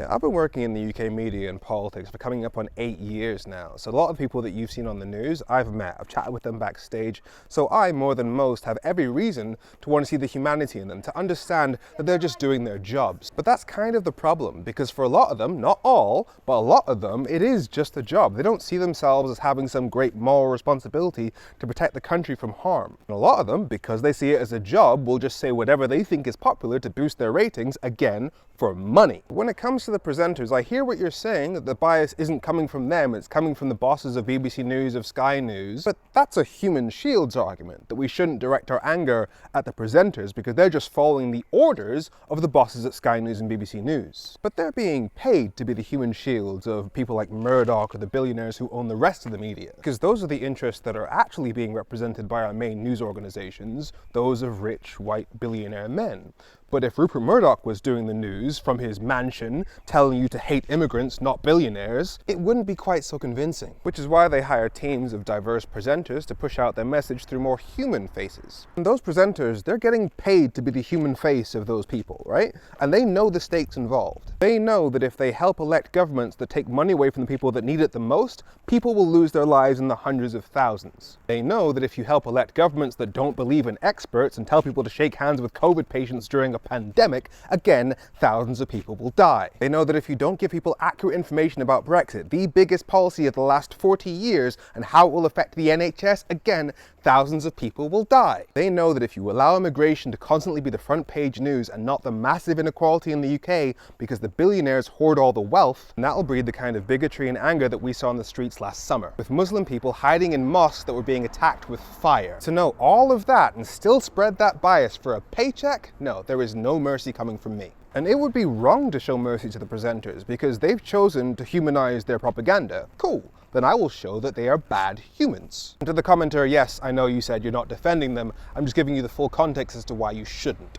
I've been working in the UK media and politics for coming up on 8 years now, so a lot of people that you've seen on the news, I've met, I've chatted with them backstage, so I, more than most, have every reason to want to see the humanity in them, to understand that they're just doing their jobs. But that's kind of the problem, because for a lot of them, not all, but a lot of them, it is just a job. They don't see themselves as having some great moral responsibility to protect the country from harm. And a lot of them, because they see it as a job, will just say whatever they think is popular to boost their ratings, again, for money. When it comes to the presenters, I hear what you're saying, that the bias isn't coming from them, it's coming from the bosses of BBC News, of Sky News, but that's a human shields argument, that we shouldn't direct our anger at the presenters because they're just following the orders of the bosses at Sky News and BBC News. But they're being paid to be the human shields of people like Murdoch or the billionaires who own the rest of the media, because those are the interests that are actually being represented by our main news organizations, those of rich, white, billionaire men. But if Rupert Murdoch was doing the news from his mansion, telling you to hate immigrants, not billionaires, it wouldn't be quite so convincing. Which is why they hire teams of diverse presenters to push out their message through more human faces. And those presenters, they're getting paid to be the human face of those people, right? And they know the stakes involved. They know that if they help elect governments that take money away from the people that need it the most, people will lose their lives in the hundreds of thousands. They know that if you help elect governments that don't believe in experts and tell people to shake hands with COVID patients during a pandemic, again, thousands of people will die. They know that if you don't give people accurate information about Brexit, the biggest policy of the last 40 years, and how it will affect the NHS, again, thousands of people will die. They know that if you allow immigration to constantly be the front page news and not the massive inequality in the UK because the billionaires hoard all the wealth, and that'll breed the kind of bigotry and anger that we saw on the streets last summer, with Muslim people hiding in mosques that were being attacked with fire. To know all of that and still spread that bias for a paycheck? No, there is no mercy coming from me. And it would be wrong to show mercy to the presenters because they've chosen to humanize their propaganda. Cool. Then I will show that they are bad humans. And to the commenter, yes, I know you said you're not defending them, I'm just giving you the full context as to why you shouldn't.